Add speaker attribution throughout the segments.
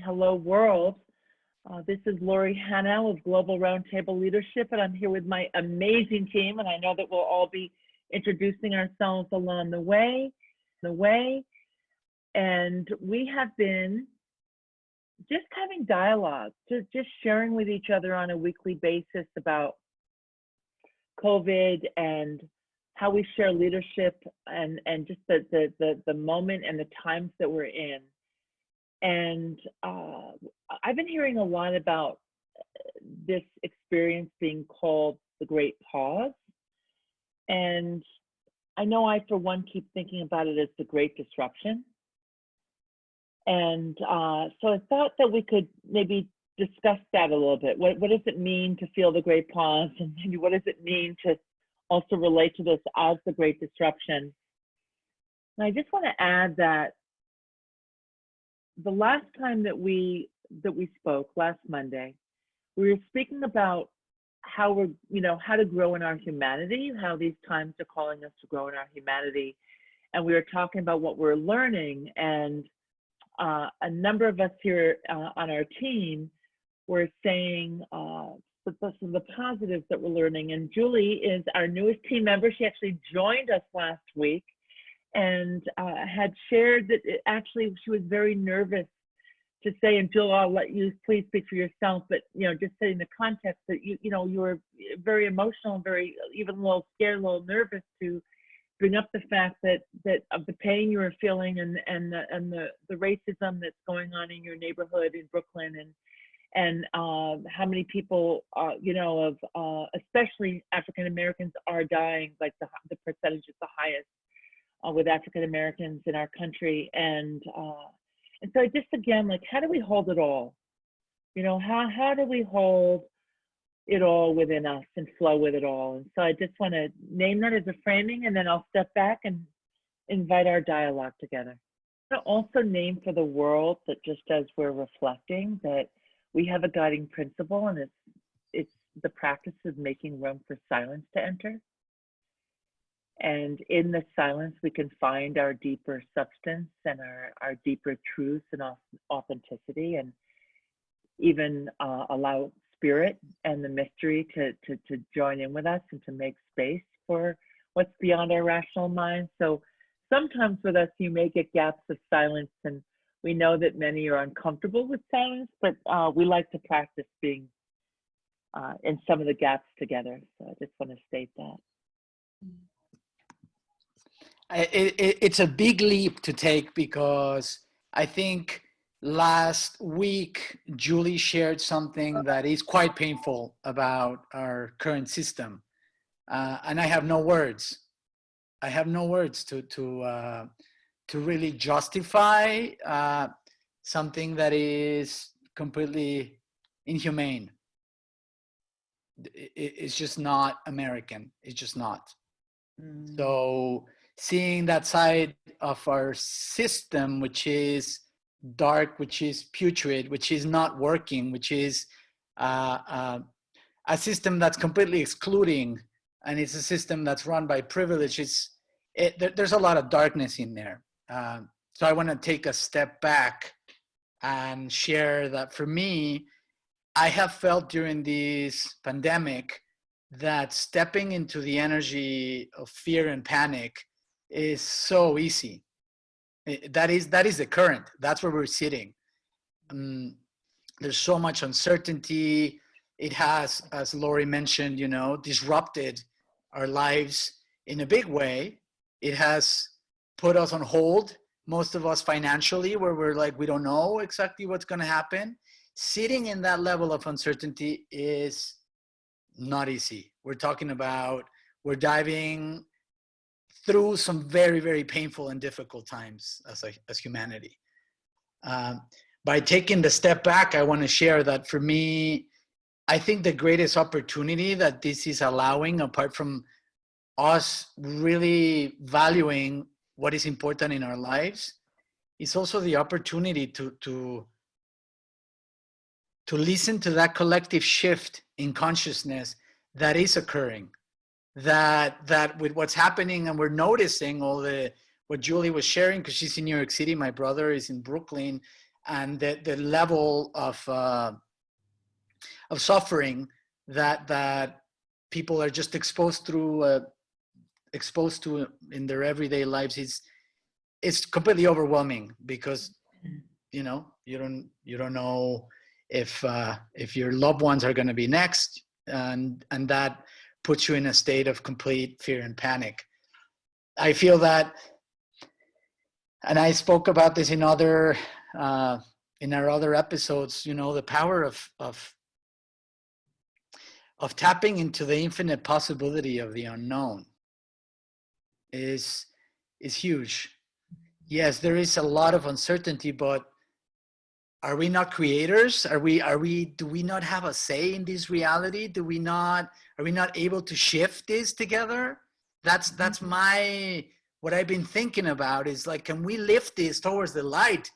Speaker 1: hello world. This is Lori Hanau of Global Roundtable Leadership, and I'm here with my amazing team, and I know that we'll all be introducing ourselves along the way. And we have been just having dialogue, just sharing with each other on a weekly basis about COVID and how we share leadership and just the moment and the times that we're in. And I've been hearing a lot about this experience being called the Great Pause. And I know I, for one, keep thinking about it as the Great Disruption. And so I thought that we could maybe discuss that a little bit. What does it mean to feel the Great Pause? And maybe what does it mean to also relate to this as the Great Disruption? And I just want to add that the last time that we spoke, last Monday, we were speaking about how how to grow in our humanity, how these times are calling us to grow in our humanity. And we were talking about what we're learning. And a number of us here on our team were saying the positives that we're learning. And Julie is our newest team member. She actually joined us last week and had shared that she was very nervous to say, and Jill, I'll let you please speak for yourself, but just setting the context that you were very emotional and very, even a little scared, a little nervous to bring up the fact that of the pain you were feeling and the racism that's going on in your neighborhood in Brooklyn and how many people especially African Americans are dying, like the percentage is the highest with African Americans in our country. And so just again, like, how do we hold it all? How do we hold it all within us and flow with it all? And so I just want to name that as a framing, and then I'll step back and invite our dialogue together. I also name for the world that just as we're reflecting, that we have a guiding principle, and it's the practice of making room for silence to enter. And in the silence, we can find our deeper substance and our deeper truth and authenticity, and even allow spirit and the mystery to join in with us and to make space for what's beyond our rational mind. So sometimes with us, you may get gaps of silence, and we know that many are uncomfortable with silence, but we like to practice being in some of the gaps together. So I just want to state that.
Speaker 2: It's a big leap to take, because I think last week Julie shared something that is quite painful about our current system, and I have no words. I have no words to really justify something that is completely inhumane. It's just not American. It's just not. So seeing that side of our system, which is dark, which is putrid, which is not working, which is a system that's completely excluding, and it's a system that's run by privilege. There's a lot of darkness in there. So I want to take a step back and share that for me, I have felt during this pandemic that stepping into the energy of fear and panic is so easy. That is the current. That's where we're sitting. There's so much uncertainty. It has, as Lori mentioned, disrupted our lives in a big way. It has put us on hold, most of us financially, where we're like, we don't know exactly what's going to happen. Sitting in that level of uncertainty is not easy. We're talking about, we're diving through some very, very painful and difficult times as humanity. By taking the step back, I want to share that for me, I think the greatest opportunity that this is allowing, apart from us really valuing what is important in our lives, is also the opportunity to listen to that collective shift in consciousness that is occurring. That with what's happening, and we're noticing what Julie was sharing, because she's in New York City, my brother is in Brooklyn, and the level of suffering that people are just exposed to in their everyday lives it's completely overwhelming, because you don't know if your loved ones are going to be next, and that puts you in a state of complete fear and panic. I feel that, and I spoke about this in our other episodes, the power of tapping into the infinite possibility of the unknown is huge. Yes, there is a lot of uncertainty, but are we not creators? Do we not have a say in this reality? Are we not able to shift this together? That's what I've been thinking about, is like, can we lift this towards the light?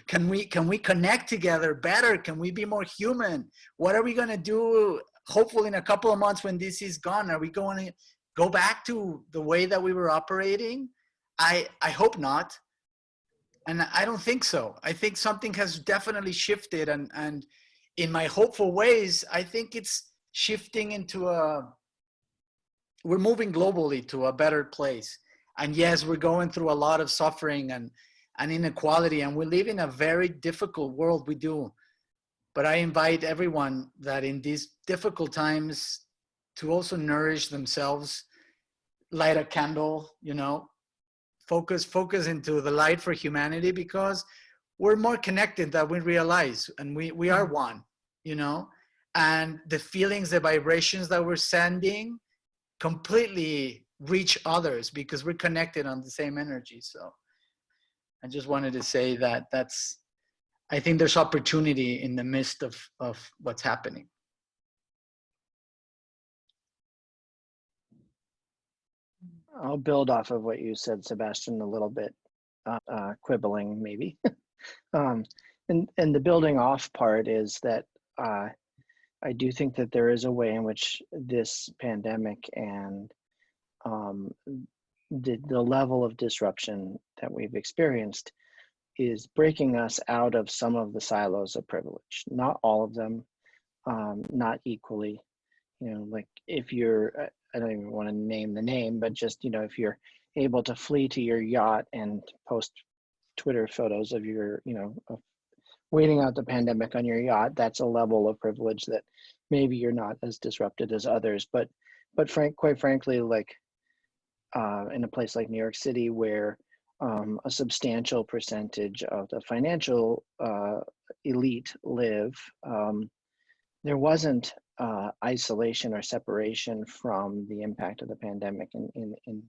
Speaker 2: Can we connect together better? Can we be more human? What are we going to do? Hopefully in a couple of months, when this is gone, are we going to go back to the way that we were operating? I hope not. And I don't think so. I think something has definitely shifted, and in my hopeful ways, I think it's shifting into we're moving globally to a better place. And yes, we're going through a lot of suffering and inequality, and we live in a very difficult world. We do. But I invite everyone that in these difficult times to also nourish themselves, light a candle, focus into the light for humanity, because we're more connected than we realize, and we are one, and the feelings, the vibrations that we're sending completely reach others, because we're connected on the same energy. So I just wanted to say that I think there's opportunity in the midst of what's happening.
Speaker 3: I'll build off of what you said, Sebastian, a little bit, quibbling maybe. And the building off part is that I do think that there is a way in which this pandemic and the level of disruption that we've experienced is breaking us out of some of the silos of privilege. Not all of them, not equally. Like if you're, I don't even want to name the name, but just, if you're able to flee to your yacht and post Twitter photos of your, of waiting out the pandemic on your yacht, that's a level of privilege that maybe you're not as disrupted as others. But quite frankly, like in a place like New York City, where a substantial percentage of the financial elite live, there wasn't isolation or separation from the impact of the pandemic in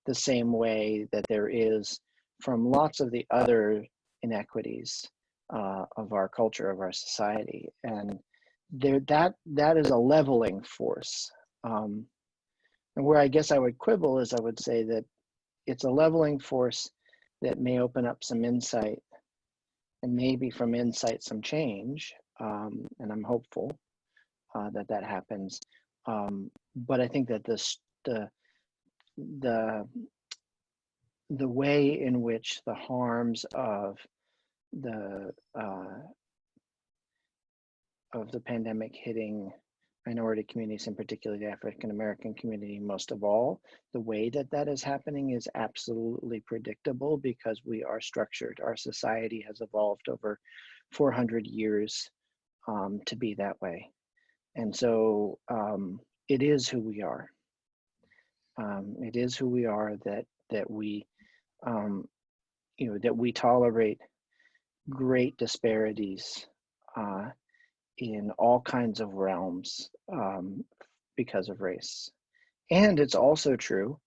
Speaker 3: the same way that there is from lots of the other inequities of our culture, of our society. And that is a leveling force. And where I guess I would quibble is I would say that it's a leveling force that may open up some insight, and maybe from insight some change, and I'm hopeful that happens. But I think that the way in which the harms of the pandemic hitting minority communities, in particular the African American community most of all, the way that is happening is absolutely predictable, because we are structured. Our society has evolved over 400 years to be that way. And so it is who we are. It is who we are that we, that we tolerate great disparities in all kinds of realms because of race. And it's also true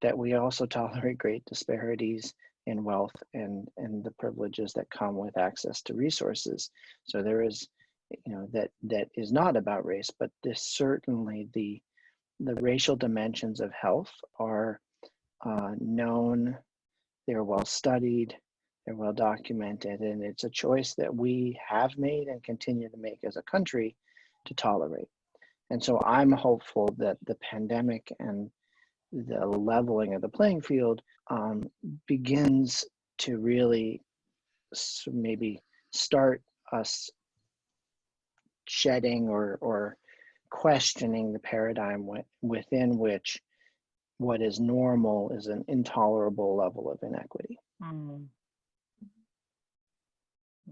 Speaker 3: that we also tolerate great disparities in wealth and the privileges that come with access to resources. So there is, that is not about race, but this certainly the racial dimensions of health are known, they're well studied, they're well documented, and it's a choice that we have made and continue to make as a country to tolerate. And so I'm hopeful that the pandemic and the leveling of the playing field begins to really maybe start us shedding or questioning the paradigm within which what is normal is an intolerable level of inequity.
Speaker 1: Mm.
Speaker 4: I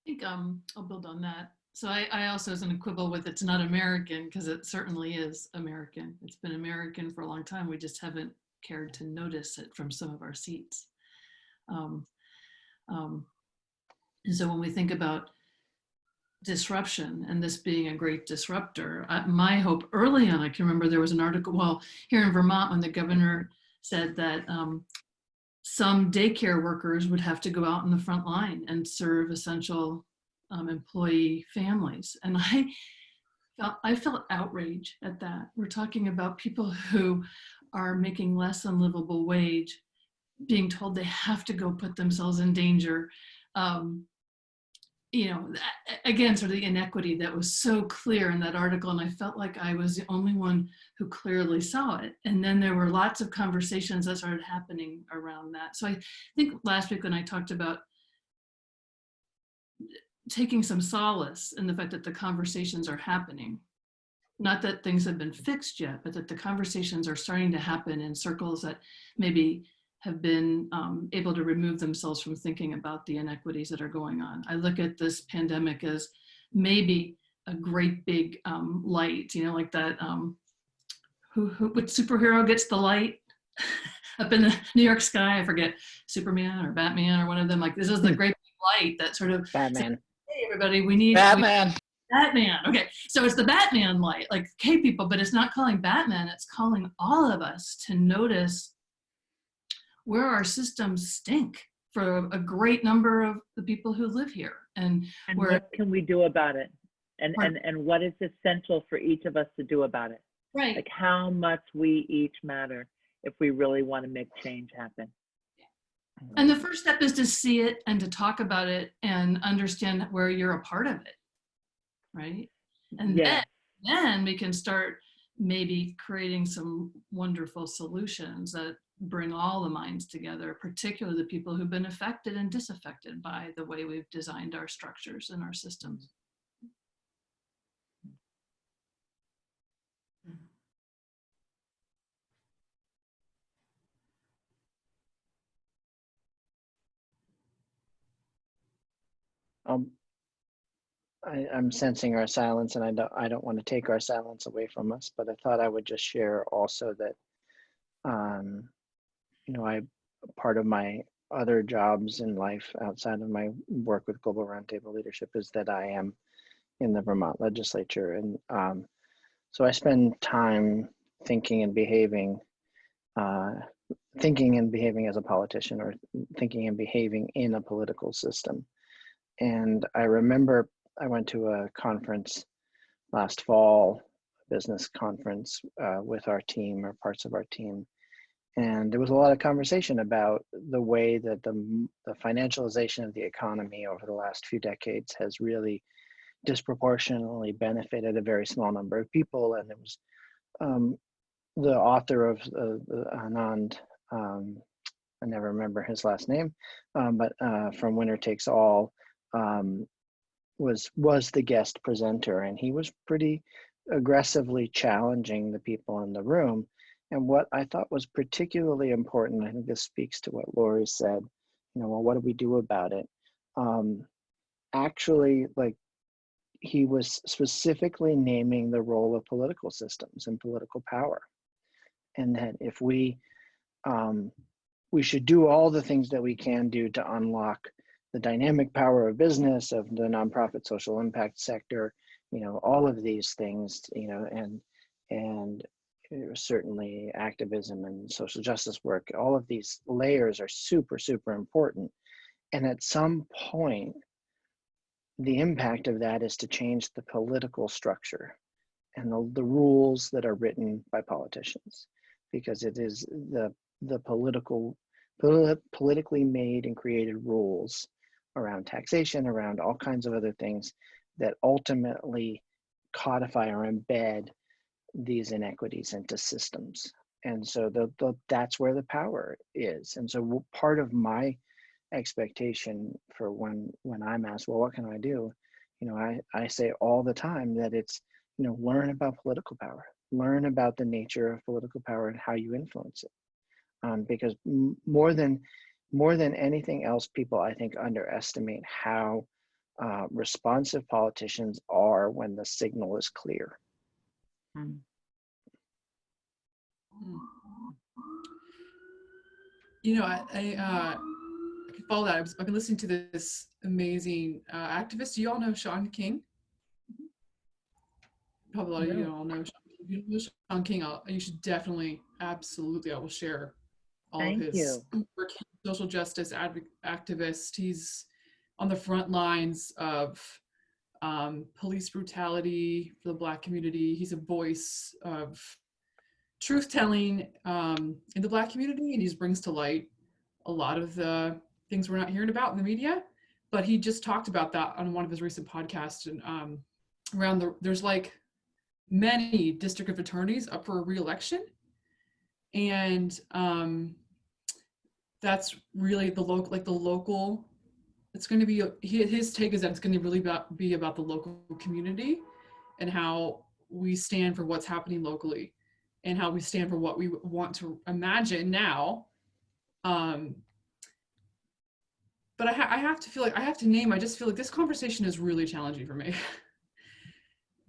Speaker 4: think I'll build on that. So I also, as an quibble with it's not American, because it certainly is American. It's been American for a long time. We just haven't cared to notice it from some of our seats. And so when we think about disruption and this being a great disruptor, my hope early on, I can remember there was an article, well, here in Vermont, when the governor said that some daycare workers would have to go out in the front line and serve essential employee families. And I felt outrage at that. We're talking about people who are making less than livable wage, being told they have to go put themselves in danger. You know, again, sort of the inequity that was so clear in that article. And I felt like I was the only one who clearly saw it. And then there were lots of conversations that started happening around that. So I think last week when I talked about taking some solace in the fact that the conversations are happening, not that things have been fixed yet, but that the conversations are starting to happen in circles that maybe have been able to remove themselves from thinking about the inequities that are going on. I look at this pandemic as maybe a great big light, you know, like that, what superhero gets the light up in the New York sky? I forget, Superman or Batman or one of them. Like, this is the great big light that sort of
Speaker 3: Batman.
Speaker 4: says, hey, everybody, we need
Speaker 2: Batman.
Speaker 4: Batman. Okay, so it's the Batman light, like, okay, people, but it's not calling Batman, it's calling all of us to notice where our systems stink for a great number of the people who live here. And where,
Speaker 1: what can we do about it? And
Speaker 4: Right.
Speaker 1: what is essential for each of us to do about it?
Speaker 4: right,
Speaker 1: Like how much we each matter if we really want to make change happen.
Speaker 4: and the first step is to see it and to talk about it and understand where you're a part of it, right? And
Speaker 1: Yeah.
Speaker 4: then we can start maybe creating some wonderful solutions that bring all the minds together, particularly the people who've been affected and disaffected by the way we've designed our structures and our systems.
Speaker 3: I'm sensing our silence, and I don't want to take our silence away from us, but I thought I would just share also that, you know, part of my other jobs in life outside of my work with Global Roundtable Leadership is that I am in the Vermont legislature. And so I spend time thinking and behaving as a politician, or thinking and behaving in a political system. And I remember I went to a conference last fall, a business conference with our team, or parts of our team. And there was a lot of conversation about the way that the financialization of the economy over the last few decades has really disproportionately benefited a very small number of people. And it was the author of the Anand, I never remember his last name, but from Winner Takes All, was the guest presenter, and he was pretty aggressively challenging the people in the room. And what I thought was particularly important, I think this speaks to what Lori said, you know, well, what do we do about it? Actually, like, he was specifically naming the role of political systems and political power, and that if we should do all the things that we can do to unlock the dynamic power of business, of the nonprofit social impact sector, you know, all of these things, you know, and certainly activism and social justice work, all of these layers are super, super important. And at some point, the impact of that is to change the political structure and the rules that are written by politicians, because it is the politically made and created rules around taxation, around all kinds of other things, that ultimately codify or embed these inequities into systems. And so that's where the power is. And so part of my expectation for when I'm asked, well, what can I do? I say all the time that it's, learn about political power, learn about the nature of political power and how you influence it. Because more than anything else, people, I think, underestimate how responsive politicians are when the signal is clear.
Speaker 1: Mm.
Speaker 5: I could follow that. I've been listening to this amazing activist. Do you all know Sean King? Probably a lot of you all know Sean King. If you know Sean King, you should definitely, absolutely, I will share all
Speaker 1: Thank
Speaker 5: of his
Speaker 1: you.
Speaker 5: work. Social justice activist. He's on the front lines of police brutality for the Black community. He's a voice of truth-telling in the Black community, and he just brings to light a lot of the things we're not hearing about in the media. But he just talked about that on one of his recent podcasts, and there's like many district attorneys up for re-election, and that's really the local. It's going to be his take is that it's going to really be about the local community and how we stand for what's happening locally and how we stand for what we want to imagine now. But I have to feel like I just feel like this conversation is really challenging for me.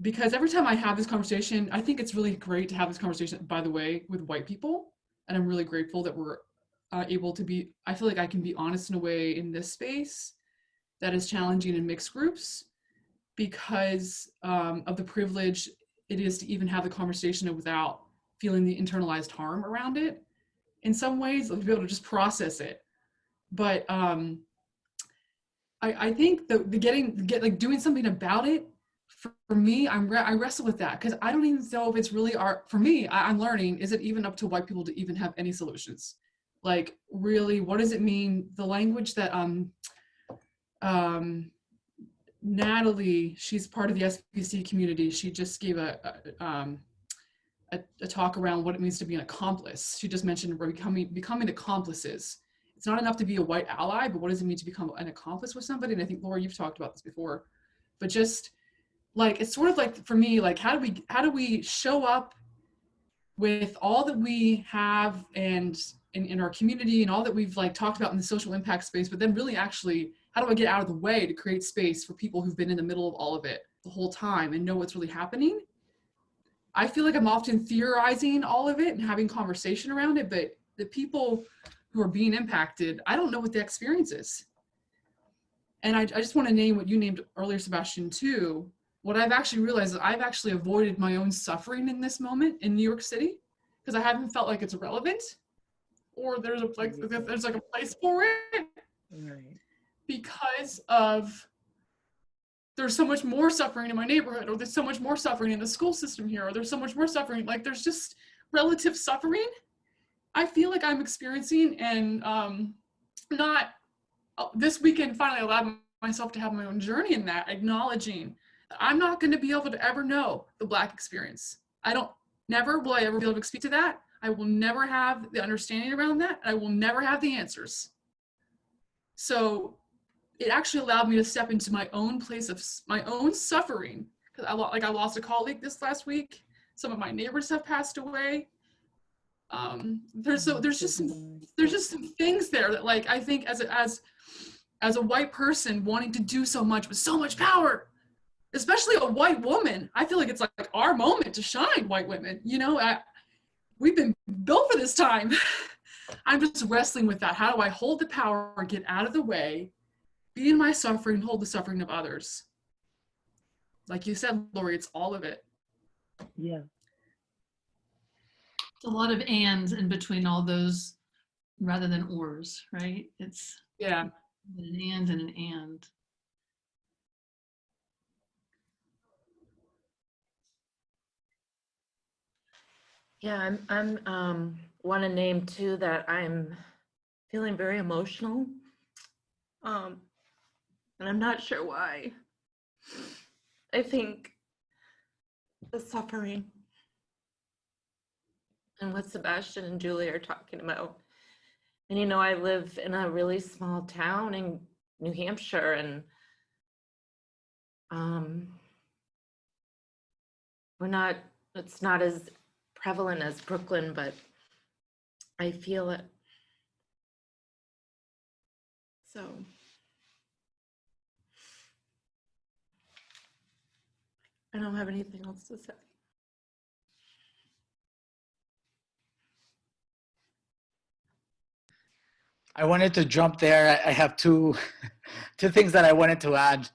Speaker 5: Because every time I have this conversation, I think it's really great to have this conversation, by the way, with white people. And I'm really grateful that we're able to be, I feel like I can be honest in a way in this space that is challenging in mixed groups because of the privilege it is to even have the conversation without feeling the internalized harm around it. In some ways, like, to be able to just process it. But I think doing something about it, for me, I wrestle with that because I don't even know if it's really for me, I'm learning, is it even up to white people to even have any solutions? Like, really, what does it mean? The language that Natalie, she's part of the SPC community. She just gave a talk around what it means to be an accomplice. She just mentioned we're becoming accomplices. It's not enough to be a white ally, but what does it mean to become an accomplice with somebody? And I think, Laura, you've talked about this before, but just like, it's sort of like, for me, like, how do we show up with all that we have and in our community and all that we've like talked about in the social impact space, but then really actually, how do I get out of the way to create space for people who've been in the middle of all of it the whole time and know what's really happening? I feel like I'm often theorizing all of it and having conversation around it, but the people who are being impacted, I don't know what the experience is. And I just want to name what you named earlier, Sebastian, too. What I've actually realized is I've actually avoided my own suffering in this moment in New York City because I haven't felt like it's relevant or there's a place for it.
Speaker 1: Right.
Speaker 5: Because of there's so much more suffering in my neighborhood, or there's so much more suffering in the school system here, or there's so much more suffering. Like, there's just relative suffering I feel like I'm experiencing, and not this weekend finally allowed myself to have my own journey in that, acknowledging that I'm not going to be able to ever know the Black experience. Never will I ever be able to speak to that. I will never have the understanding around that. I will never have the answers. So it actually allowed me to step into my own place of my own suffering. Because I lost a colleague this last week. Some of my neighbors have passed away. There's just some things there that, like, I think as a white person wanting to do so much with so much power, especially a white woman, I feel like it's like our moment to shine, white women. You know, we've been built for this time. I'm just wrestling with that. How do I hold the power, get out of the way, be in my suffering, hold the suffering of others? Like you said, Lori, it's all of it.
Speaker 1: Yeah.
Speaker 4: It's a lot of ands in between all those rather than ors, right? It's
Speaker 5: Yeah.
Speaker 4: an and and an and.
Speaker 6: Yeah, I'm want to name too that I'm feeling very emotional. And I'm not sure why. I think the suffering and what Sebastian and Julie are talking about And, you know, I live in a really small town in New Hampshire, and it's not as prevalent as Brooklyn, but I feel it. So. I don't have anything else to say.
Speaker 2: I wanted to jump there. I have two things that I wanted to add.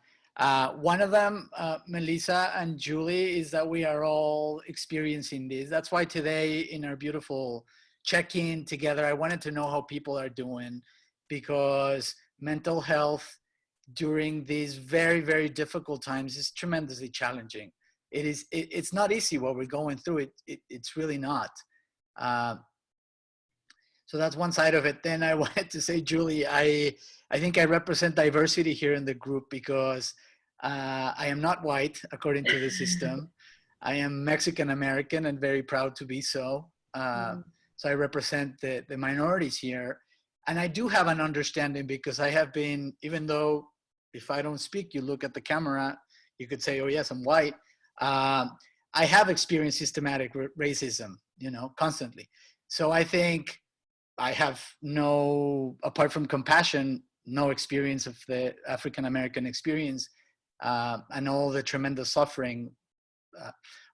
Speaker 2: One of them, Melissa and Julie, is that we are all experiencing this. That's why today in our beautiful check-in together, I wanted to know how people are doing, because mental health during these very, very difficult times is tremendously challenging. It's not easy what we're going through. It's really not. So that's one side of it. Then I wanted to say, Julie, I think I represent diversity here in the group, because I am not white, according to the system. I am Mexican American and very proud to be so. So I represent the minorities here. And I do have an understanding, because I have been, even though if I don't speak, you look at the camera, you could say, oh yes, I'm white. I have experienced systematic racism, you know, constantly. So I think I have apart from compassion, no experience of the African-American experience and all the tremendous suffering.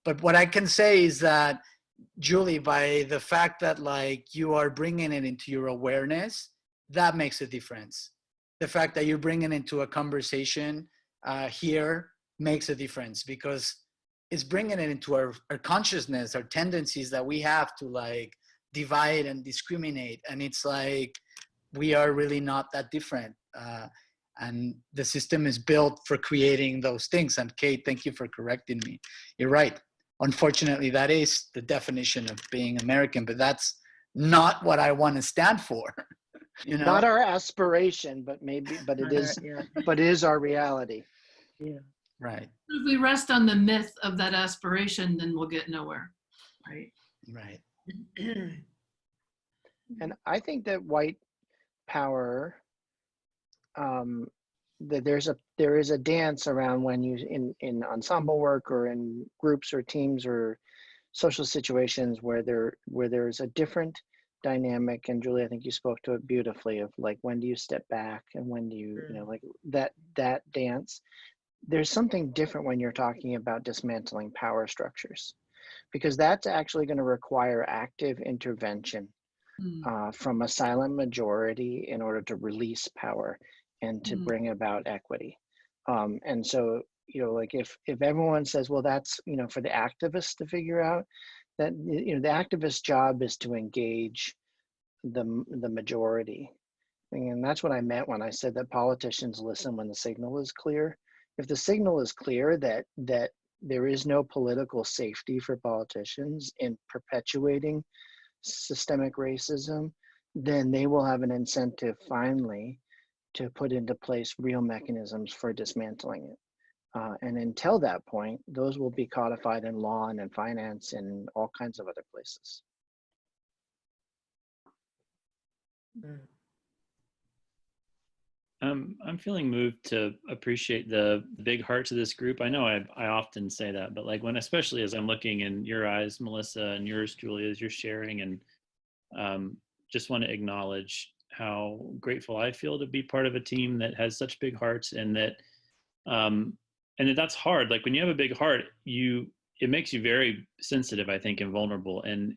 Speaker 2: But what I can say is that, Julie, by the fact that like you are bringing it into your awareness, that makes a difference. The fact that you're bringing it into a conversation here makes a difference, because it's bringing it into our consciousness, our tendencies that we have to like divide and discriminate. And it's like, we are really not that different. And the system is built for creating those things. And Kate, thank you for correcting me. You're right. Unfortunately, that is the definition of being American, but that's not what I want to stand for. You know?
Speaker 3: Not our aspiration, but it is our reality.
Speaker 1: Yeah.
Speaker 2: Right.
Speaker 4: If we rest on the myth of that aspiration, then we'll get nowhere, right?
Speaker 2: Right.
Speaker 3: And I think that white power, that there is a dance around when you in ensemble work or in groups or teams or social situations where there's a different dynamic. And Julie, I think you spoke to it beautifully, of like, when do you step back and when do you, you know, like that dance. There's something different when you're talking about dismantling power structures, because that's actually going to require active intervention from a silent majority in order to release power and to bring about equity. And so, you know, like if everyone says, well, that's, you know, for the activists to figure out, that, you know, the activist job is to engage the majority. And that's what I meant when I said that politicians listen when the signal is clear. If the signal is clear that there is no political safety for politicians in perpetuating systemic racism, then they will have an incentive finally to put into place real mechanisms for dismantling it. And until that point, those will be codified in law and in finance and all kinds of other places.
Speaker 7: I'm feeling moved to appreciate the big hearts of this group. I know I often say that, but like especially as I'm looking in your eyes, Melissa, and yours, Julia, as you're sharing, and just want to acknowledge how grateful I feel to be part of a team that has such big hearts, and that's hard. Like when you have a big heart, it makes you very sensitive, I think, and vulnerable, and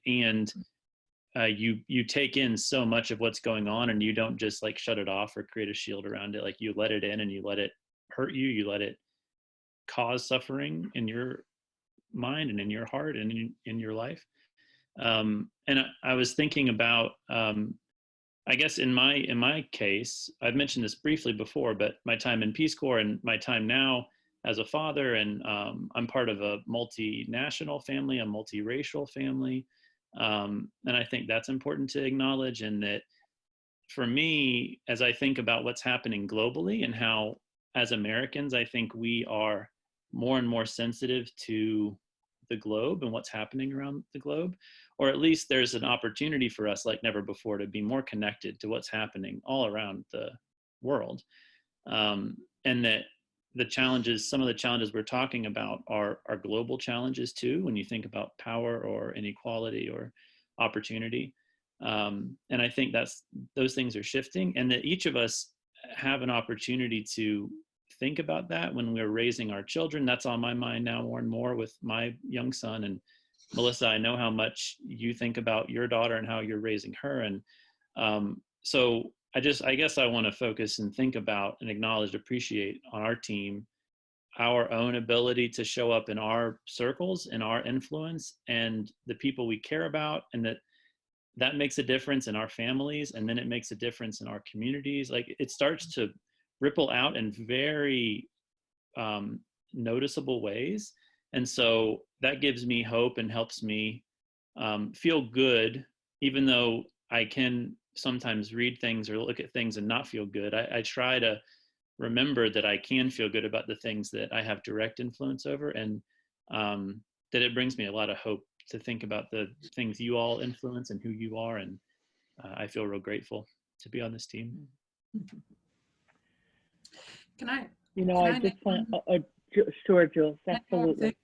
Speaker 7: you take in so much of what's going on, and you don't just like shut it off or create a shield around it. Like you let it in, and you let it hurt you. You let it cause suffering in your mind and in your heart and in your life. And I was thinking about, I guess in my case, I've mentioned this briefly before, but my time in Peace Corps and my time now as a father, and I'm part of a multinational family, a multiracial family. And I think that's important to acknowledge. And that for me, as I think about what's happening globally and how, as Americans, I think we are more and more sensitive to the globe and what's happening around the globe, or at least there's an opportunity for us like never before to be more connected to what's happening all around the world. And that the challenges, some of the challenges we're talking about are global challenges too, when you think about power or inequality or opportunity. And I think those things are shifting, and that each of us have an opportunity to think about that when we're raising our children. That's on my mind now more and more with my young son. And Melissa, I know how much you think about your daughter and how you're raising her. And so I guess I want to focus and think about and acknowledge, appreciate on our team, our own ability to show up in our circles and our influence and the people we care about, and that makes a difference in our families, and then it makes a difference in our communities. Like, it starts to ripple out in very noticeable ways. And so that gives me hope and helps me feel good, even though I can sometimes read things or look at things and not feel good. I try to remember that I can feel good about the things that I have direct influence over, and that it brings me a lot of hope to think about the things you all influence and who you are. And I feel real grateful to be on this team.
Speaker 5: Can I?
Speaker 1: I just want, sure, Jules, absolutely.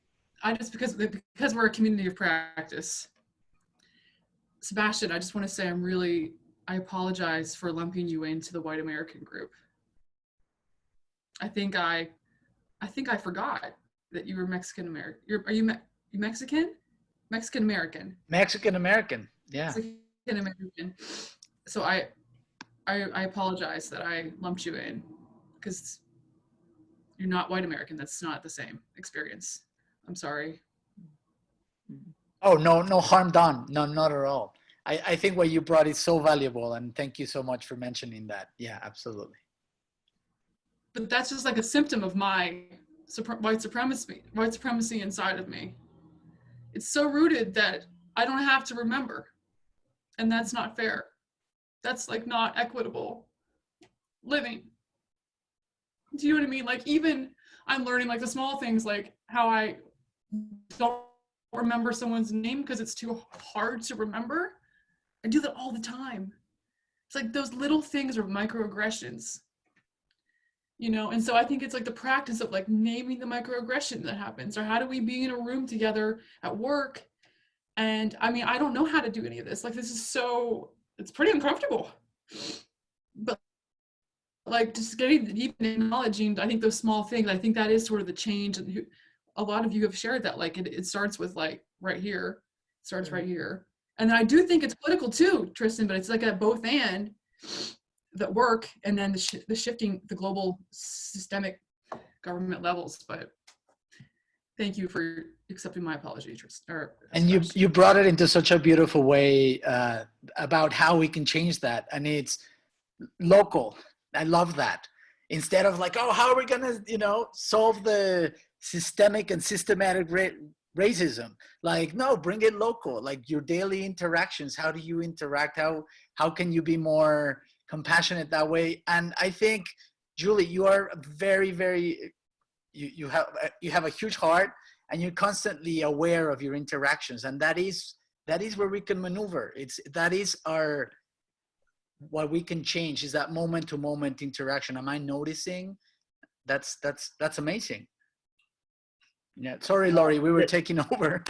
Speaker 5: I just, because we're a community of practice, Sebastian, I just want to say I apologize for lumping you into the white American group. I think I forgot that you were Mexican American. Are you Mexican? Mexican American.
Speaker 2: Mexican American. Yeah.
Speaker 5: Mexican American. So I apologize that I lumped you in, because you're not white American. That's not the same experience. I'm sorry.
Speaker 2: Oh, no harm done. No, not at all. I think what you brought is so valuable, and thank you so much for mentioning that. Yeah, absolutely.
Speaker 5: But that's just like a symptom of my white supremacy inside of me. It's so rooted that I don't have to remember, and that's not fair. That's like not equitable living. Do you know what I mean? Like, even I'm learning like the small things, like how I don't remember someone's name because it's too hard to remember. I do that all the time. It's like those little things are microaggressions, and so I think it's like the practice of like naming the microaggression that happens, or how do we be in a room together at work? And I mean, I don't know how to do any of this. Like, it's pretty uncomfortable, but like just getting even acknowledging, I think those small things, I think that is sort of the change. And a lot of you have shared that, like it starts with like right here, right here. And I do think it's political too, Tristan, but it's like a both and that work, and then the shifting, the global systemic government levels. But thank you for accepting my apology, Tristan.
Speaker 2: And you brought it into such a beautiful way about how we can change that. And it's local. I love that. Instead of like, oh, how are we going to, solve the systemic and systematic racism? Like, no, bring it local. Like your daily interactions. How do you interact? How can you be more compassionate that way? And I think, Julie, you are very, very, you have a huge heart, and you're constantly aware of your interactions. And that is where we can maneuver. That is what we can change, is that moment to moment interaction. Am I noticing? That's amazing. Yeah. Sorry, Laurie, we were taking over.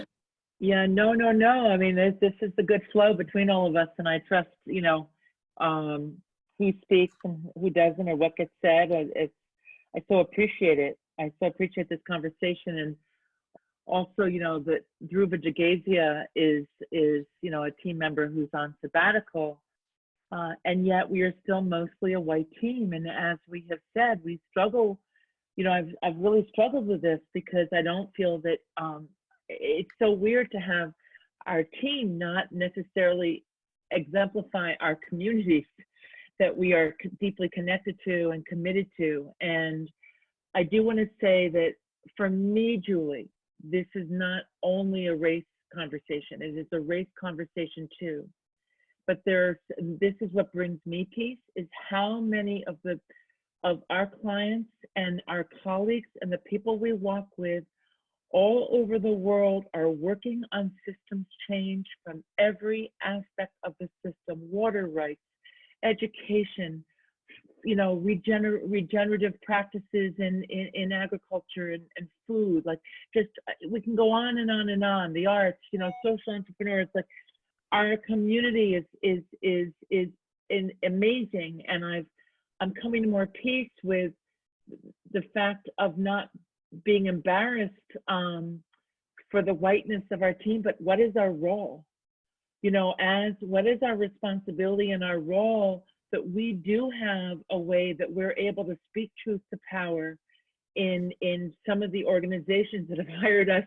Speaker 1: Yeah, no. I mean, this is the good flow between all of us, and I trust, who speaks and who doesn't, or what gets said. I so appreciate it. I so appreciate this conversation. And also, that Dhruva Jagazia is a team member who's on sabbatical, and yet we are still mostly a white team. And as we have said, we struggle. I've really struggled with this, because I don't feel that it's so weird to have our team not necessarily exemplify our communities that we are deeply connected to and committed to. And I do want to say that for me, Julie, this is not only a race conversation, it is a race conversation too. But this is what brings me peace, is how many of our clients and our colleagues and the people we walk with all over the world are working on systems change from every aspect of the system: water rights, education, regenerative practices in agriculture and food. Like, just, we can go on and on and on. The arts, social entrepreneurs. Like, our community is amazing, and I'm coming to more peace with the fact of not being embarrassed for the whiteness of our team, but what is our role? What is our responsibility and our role, that we do have a way that we're able to speak truth to power in some of the organizations that have hired us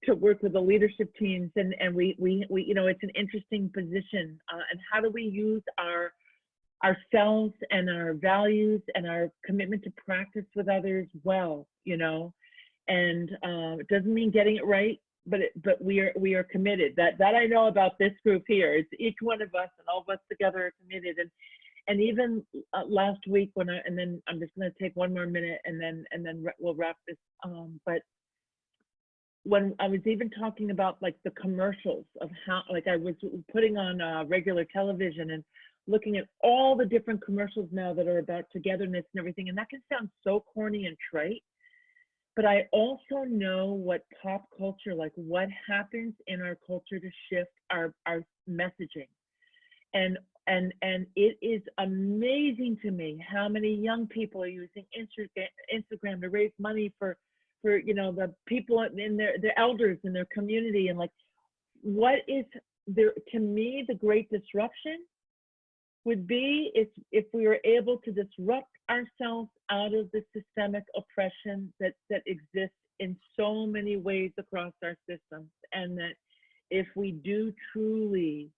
Speaker 1: to work with the leadership teams, and we it's an interesting position. And how do we use ourselves and our values and our commitment to practice with others well, and it doesn't mean getting it right, but we are committed. That I know about this group here. It's each one of us, and all of us together are committed. And even last week and then I'm just going to take one more minute, and then we'll wrap this. But when I was even talking about like the commercials of how, like, I was putting on regular television and looking at all the different commercials now that are about togetherness and everything, and that can sound so corny and trite, but I also know what pop culture, like what happens in our culture to shift our messaging. And it is amazing to me how many young people are using Instagram to raise money for the people in their elders in their community. And like, what is there, to me, the great disruption would be if we were able to disrupt ourselves out of the systemic oppression that exists in so many ways across our systems, and that if we do truly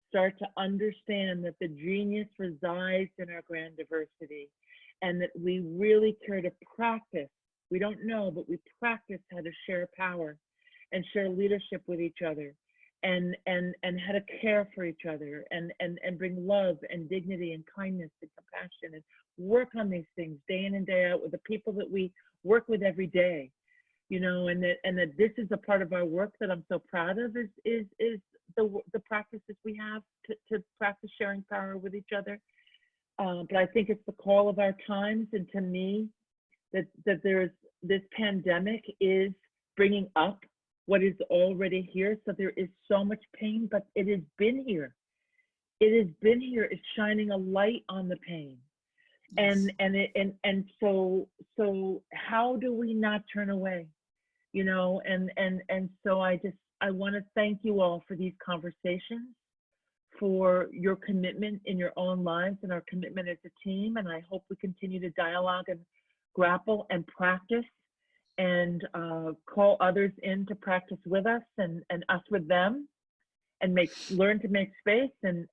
Speaker 1: start to understand that the genius resides in our grand diversity, and that we really care to practice, we don't know, but we practice how to share power and share leadership with each other, and how to care for each other, and bring love and dignity and kindness and compassion, and work on these things day in and day out with the people that we work with every day, and that this is a part of our work that I'm so proud of, is the practices we have to practice sharing power with each other. But I think it's the call of our times, and to me, that there's this pandemic is bringing up what is already here. So there is so much pain, but it has been here. It has been here. It's shining a light on the pain. Yes. And so how do we not turn away? And so I want to thank you all for these conversations, for your commitment in your own lives and our commitment as a team. And I hope we continue to dialogue and grapple and practice, and call others in to practice with us, and us with them, and learn to make space, and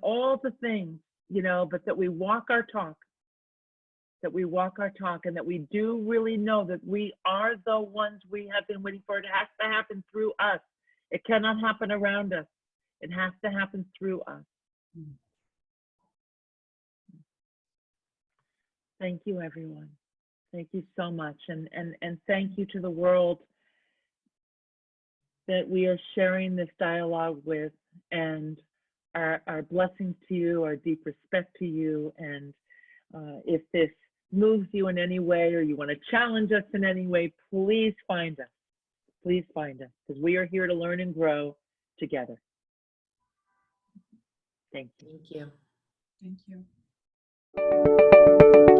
Speaker 1: all the things, but that we walk our talk, and that we do really know that we are the ones we have been waiting for. It has to happen through us. It cannot happen around us. It has to happen through us. Thank you, everyone. Thank you so much. And thank you to the world that we are sharing this dialogue with, and our blessings to you, our deep respect to you. And if this moves you in any way, or you want to challenge us in any way, please find us. Please find us, because we are here to learn and grow together. Thank you.
Speaker 6: Thank you.
Speaker 5: Thank you.